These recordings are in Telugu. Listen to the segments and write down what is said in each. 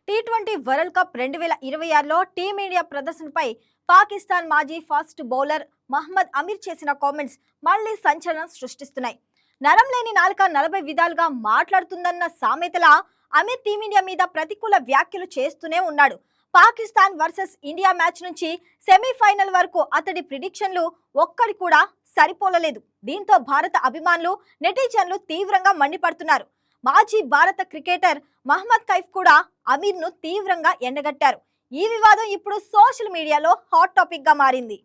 టీ20 వరల్డ్ కప్ 2026లో టీమిండియా ప్రదర్శనపై పాకిస్తాన్ మాజీ ఫాస్ట్ బౌలర్ మహమ్మద్ అమీర్ చేసిన కామెంట్స్ మళ్లీ సంచలనం సృష్టిస్తున్నాయి. నరం లేని నాలుక 40 విధాలుగా మాట్లాడుతుందన్న సామెతలా అమీర్ టీమిండియా మీద ప్రతికూల వ్యాఖ్యలు చేస్తూనే ఉన్నాడు. పాకిస్తాన్ వర్సెస్ ఇండియా మ్యాచ్ నుంచి సెమీఫైనల్ వరకు అతడి ప్రిడిక్షన్లు ఒక్కడి కూడా సరిపోలలేదు. దీంతో భారత అభిమానులు, నెటిజన్లు తీవ్రంగా మండిపడుతున్నారు. మాజీ భారత క్రికెటర్ మహమ్మద్ కైఫ్ కూడా అమీర్ ను తీవ్రంగా ఎండగట్టారు. ఈ వివాదం ఇప్పుడు సోషల్ మీడియాలో హాట్ టాపిక్ గా మారింది.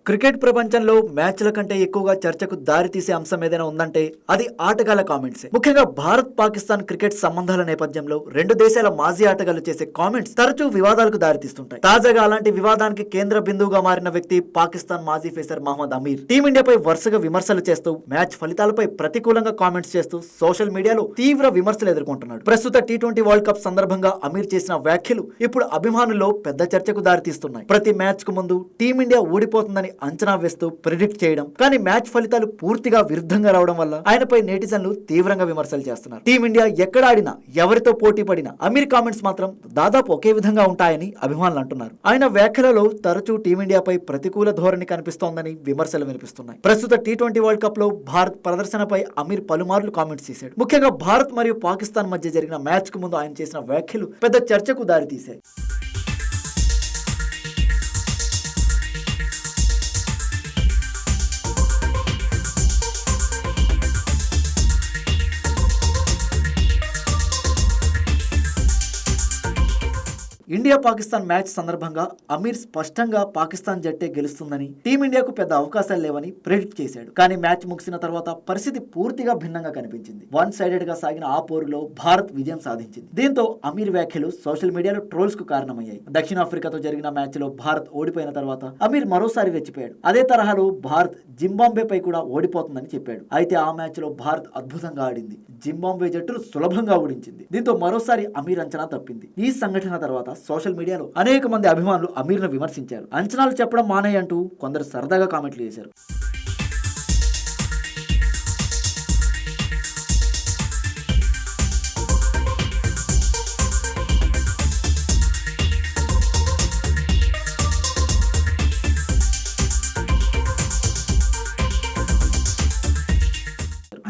క్రికెట్ ప్రపంచంలో మ్యాచ్ల కంటే ఎక్కువగా చర్చకు దారితీసే అంశం ఏదైనా ఉందంటే అది ఆటగాళ్ల కామెంట్స్. ముఖ్యంగా భారత్ పాకిస్తాన్ క్రికెట్ సంబంధాల నేపథ్యంలో రెండు దేశాల మాజీ ఆటగాళ్లు చేసే కామెంట్స్ తరచూ వివాదాలకు దారితీస్తుంటాయి. తాజాగా అలాంటి వివాదానికి కేంద్ర బిందువుగా మారిన వ్యక్తి పాకిస్తాన్ మాజీ పేసర్ మహమ్మద్ అమీర్. టీమిండియాపై వరుసగా విమర్శలు చేస్తూ, మ్యాచ్ ఫలితాలపై ప్రతికూలంగా కామెంట్స్ చేస్తూ సోషల్ మీడియాలో తీవ్ర విమర్శలు ఎదుర్కొంటున్నాడు. ప్రస్తుత టీ20 వరల్డ్ కప్ సందర్భంగా అమీర్ చేసిన వ్యాఖ్యలు ఇప్పుడు అభిమానుల్లో పెద్ద చర్చకు దారితీస్తున్నాయి. ప్రతి మ్యాచ్ కు ముందు టీమిండియా ఓడిపోతుందని అంచనా వేస్తూ ప్రిడిక్ట్ చేయడం, కానీ మ్యాచ్ ఫలితాలు పూర్తిగా విరుద్ధంగా రావడం వల్ల ఆయనపై నెటిజన్లు తీవ్రంగా విమర్శలు చేస్తున్నారు. టీమిండియా ఎక్కడ ఆడినా, ఎవరితో పోటీ పడినా అమీర్ కామెంట్స్ మాత్రం దాదాపు ఒకే విధంగా ఉంటాయని అభిమానులు అంటున్నారు. ఆయన వ్యాఖ్యలలో తరచూ టీమిండియాపై ప్రతికూల ధోరణి కనిపిస్తోందని విమర్శలు వినిపిస్తున్నాయి. ప్రస్తుత టీ20 వరల్డ్ కప్ లో భారత్ ప్రదర్శనపై అమీర్ పలుమార్లు కామెంట్స్ చేశాడు. ముఖ్యంగా భారత్ మరియు పాకిస్తాన్ మధ్య జరిగిన మ్యాచ్ కు ముందు ఆయన చేసిన వ్యాఖ్యలు పెద్ద చర్చకు దారితీశాయి. ఇండియా పాకిస్తాన్ మ్యాచ్ సందర్భంగా అమీర్ స్పష్టంగా పాకిస్తాన్ జట్టే గెలుస్తుందని, టీమిండియాకు పెద్ద అవకాశాలు లేవని ప్రెడిక్ట్ చేశాడు. కానీ మ్యాచ్ ముగిసిన తర్వాత పరిస్థితి పూర్తిగా భిన్నంగా కనిపించింది. వన్ సైడెడ్ గా సాగిన ఆ పోరులో భారత్ విజయం సాధించింది. దీంతో అమీర్ వ్యాఖ్యలు సోషల్ మీడియాలో ట్రోల్స్ కు కారణమయ్యాయి. దక్షిణాఫ్రికాతో జరిగిన మ్యాచ్ లో భారత్ ఓడిపోయిన తర్వాత అమీర్ మరోసారి రెచ్చిపోయాడు. అదే తరహాలో భారత్ జింబాబ్వేపై కూడా ఓడిపోతుందని చెప్పాడు. అయితే ఆ మ్యాచ్ లో భారత్ అద్భుతంగా ఆడింది. జింబాబ్వే జట్టును సులభంగా ఓడించింది. దీంతో మరోసారి అమీర్ అంచనా తప్పింది. ఈ సంఘటన తర్వాత సోషల్ మీడియాలో అనేక మంది అభిమానులు అమీర్ ను విమర్శించారు. అంచనాలు చెప్పడం మానేయంటూ కొందరు సరదాగా కామెంట్లు చేశారు.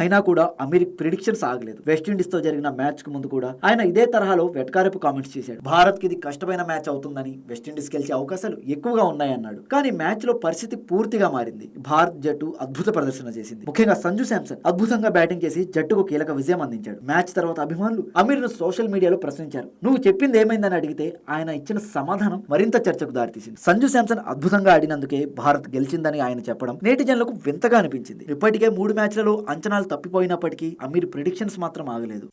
అయినా కూడా అమీర్ ప్రిడిక్షన్స్ ఆగలేదు. వెస్టిండీస్ తో జరిగిన మ్యాచ్ కు ముందు కూడా ఆయన ఇదే తరహాలో వెటకారపు కామెంట్స్ చేశాడు. భారత్ కి ఇది కష్టమైన మ్యాచ్ అవుతుందని, వెస్టిండీస్ గెలిచే అవకాశాలు ఎక్కువగా ఉన్నాయన్నాడు. కానీ మ్యాచ్ లో పరిస్థితి పూర్తిగా మారింది. భారత్ జట్టు అద్భుత ప్రదర్శన చేసింది. ముఖ్యంగా సంజు శాంసన్ అద్భుతంగా బ్యాటింగ్ చేసి జట్టుకు కీలక విజయం అందించాడు. మ్యాచ్ తర్వాత అభిమానులు అమీర్ ను సోషల్ మీడియాలో ప్రశ్నించారు. నువ్వు చెప్పింది ఏమైందని అడిగితే ఆయన ఇచ్చిన సమాధానం మరింత చర్చకు దారితీసింది. సంజు శాంసన్ అద్భుతంగా ఆడినందుకే భారత్ గెలిచిందని ఆయన చెప్పడం నెటిజన్లకు వింతగా అనిపించింది. ఇప్పటికే 3 మ్యాచ్లలో అంచనాలు తప్పిపోయినప్పటికీ అమీర్ ప్రిడిక్షన్స్ మాత్రం ఆగలేదు.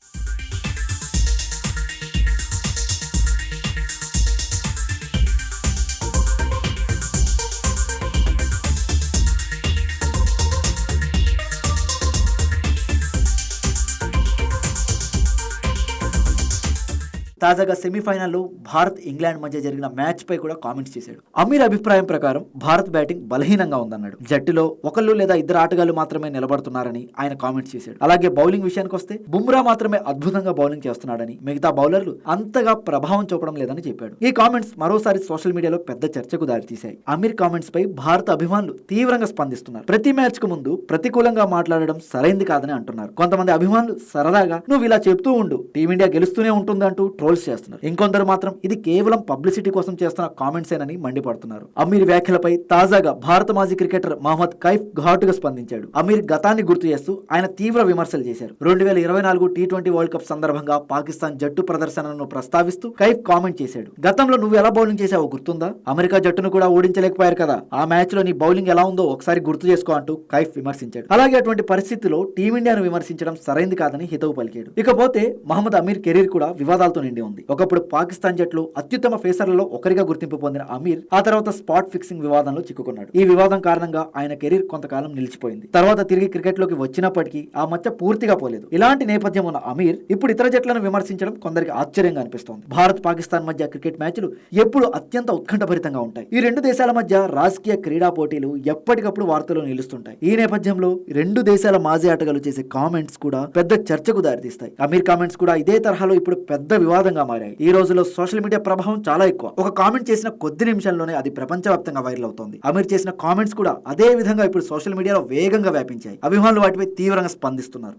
తాజాగా సెమీఫైనల్లో భారత్ ఇంగ్లాండ్ మధ్య జరిగిన మ్యాచ్ పై కూడా కామెంట్స్ చేశాడు. అమీర్ అభిప్రాయం ప్రకారం భారత్ బ్యాటింగ్ బలహీనంగా ఉందన్నాడు. జట్టులో ఒకళ్ళు లేదా ఇద్దరు ఆటగాళ్లు మాత్రమే నిలబడుతున్నారని ఆయన కామెంట్స్ చేశాడు. అలాగే బౌలింగ్ విషయానికి వస్తే బుమ్రా మాత్రమే అద్భుతంగా బౌలింగ్ చేస్తున్నాడని, మిగతా బౌలర్లు అంతగా ప్రభావం చూపడం లేదని చెప్పాడు. ఈ కామెంట్స్ మరోసారి సోషల్ మీడియాలో పెద్ద చర్చకు దారితీశాయి. అమీర్ కామెంట్స్ పై భారత అభిమానులు తీవ్రంగా స్పందిస్తున్నారు. ప్రతి మ్యాచ్ కు ముందు ప్రతికూలంగా మాట్లాడడం సరైంది కాదని అంటున్నారు. కొంతమంది అభిమానులు సరదాగా నువ్వు ఇలా చెప్తూ ఉండు, టీమిండియా గెలుస్తూనే ఉంటుందంటూ ట్రోల్స్ చేస్తున్నారు. ఇంకొందరు మాత్రం ఇది కేవలం పబ్లిసిటీ కోసం చేస్తున్న కామెంట్స్ ఏనని మండిపడుతున్నారు. అమీర్ వ్యాఖ్యలపై తాజాగా భారత మాజీ క్రికెటర్ మహమ్మద్ కైఫ్ ఘాటుగా స్పందించాడు. అమీర్ గతాన్ని గుర్తు చేస్తూ ఆయన తీవ్ర విమర్శలు చేశారు. 2024 టీ20 వరల్డ్ కప్ సందర్భంగా పాకిస్తాన్ జట్టు ప్రదర్శనను ప్రస్తావిస్తూ కైఫ్ కామెంట్ చేశాడు. గతంలో నువ్వు ఎలా బౌలింగ్ చేశావో గుర్తుందా? అమెరికా జట్టును కూడా ఓడించలేకపోయారు కదా, ఆ మ్యాచ్ లో నీ బౌలింగ్ ఎలా ఉందో ఒకసారి గుర్తు చేసుకో అంటూ కైఫ్ విమర్శించాడు. అలాగే అటువంటి పరిస్థితిలో టీమిండియాను విమర్శించడం సరైంది కాదని హితవు పలికాడు. ఇకపోతే మహమ్మద్ అమీర్ కెరీర్ కూడా వివాదాలతో నిండి ఉంది. ఒకప్పుడు పాకిస్తాన్ జట్లు అత్యుత్తమ ఫేసర్లలో ఒకరిగా గుర్తింపు పొందిన అమీర్ ఆ తర్వాత స్పాట్ ఫిక్సింగ్ వివాదంలో చిక్కుకున్నాడు. ఈ వివాదం కారణంగా ఆయన కెరీర్ కొంతకాలం నిలిచిపోయింది. తర్వాత తిరిగి క్రికెట్ లోకి వచ్చినప్పటికీ ఆ మచ్చ పూర్తిగా పోలేదు. ఇలాంటి నేపథ్యం ఉన్న అమీర్ ఇప్పుడు ఇతర జట్లను విమర్శించడం కొందరికి ఆశ్చర్యంగా అనిపిస్తోంది. భారత్ పాకిస్తాన్ మధ్య క్రికెట్ మ్యాచ్లు ఎప్పుడు అత్యంత ఉత్కంఠభరితంగా ఉంటాయి. ఈ రెండు దేశాల మధ్య రాజకీయ క్రీడా పోటీలు ఎప్పటికప్పుడు వార్తల్లో నిలుస్తుంటాయి. ఈ నేపథ్యంలో రెండు దేశాల మాజీ ఆటగాళ్లు చేసే కామెంట్స్ కూడా పెద్ద చర్చకు దారితీస్తాయి. అమీర్ కామెంట్స్ కూడా ఇదే తరహాలో ఇప్పుడు పెద్ద వివాదంగా మారాయి. ఈ రోజుల్లో సోషల్ మీడియా ప్రభావం చాలా ఎక్కువ. ఒక కామెంట్ చేసిన కొద్ది నిమిషాల్లోనే అది ప్రపంచవ్యాప్తంగా వైరల్ అవుతోంది. అమీర్ చేసిన కామెంట్స్ కూడా అదే విధంగా ఇప్పుడు సోషల్ మీడియాలో వేగంగా వ్యాపించాయి. అభిమానులు వాటిపై తీవ్రంగా స్పందిస్తున్నారు.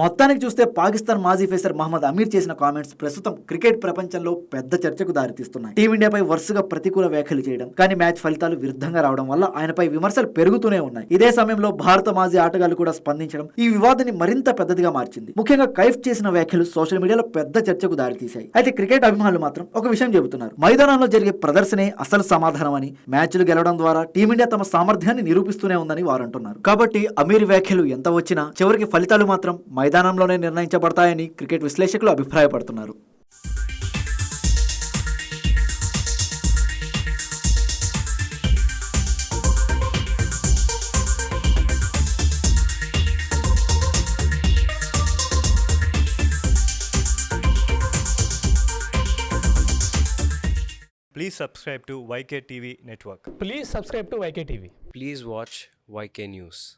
మొత్తానికి చూస్తే పాకిస్తాన్ మాజీ ఫేసర్ మహమ్మద్ అమీర్ చేసిన కామెంట్స్ ప్రస్తుతం క్రికెట్ ప్రపంచంలో పెద్ద చర్చకు దారితీస్తున్నాయి. టీమిండియాపై వరుసగా ప్రతికూల వ్యాఖ్యలు చేయడం, కానీ మ్యాచ్ ఫలితాలు విరుద్ధంగా రావడం వల్ల ఆయనపై విమర్శలు పెరుగుతూనే ఉన్నాయి. ఇదే సమయంలో భారత మాజీ ఆటగాళ్లు కూడా స్పందించడం ఈ వివాదాన్ని మరింత పెద్దదిగా మార్చింది. ముఖ్యంగా కైఫ్ చేసిన వ్యాఖ్యలు సోషల్ మీడియాలో పెద్ద చర్చకు దారితీశాయి. అయితే క్రికెట్ అభిమానులు మాత్రం ఒక విషయం చెబుతున్నారు. మైదానంలో జరిగే ప్రదర్శనే అసలు సమాధానం అని, మ్యాచ్లు గెలవడం ద్వారా టీమిండియా తమ సామర్థ్యాన్ని నిరూపిస్తూనే ఉందని వారు అంటున్నారు. కాబట్టి అమీర్ వ్యాఖ్యలు ఎంత వచ్చినా చివరికి ఫలితాలు మాత్రం మైదానంలోనే నిర్ణయించబడతాయని క్రికెట్ విశ్లేషకులు అభిప్రాయపడుతున్నారు. Please subscribe to YK TV Network. Please subscribe to YK TV. Please watch YK News.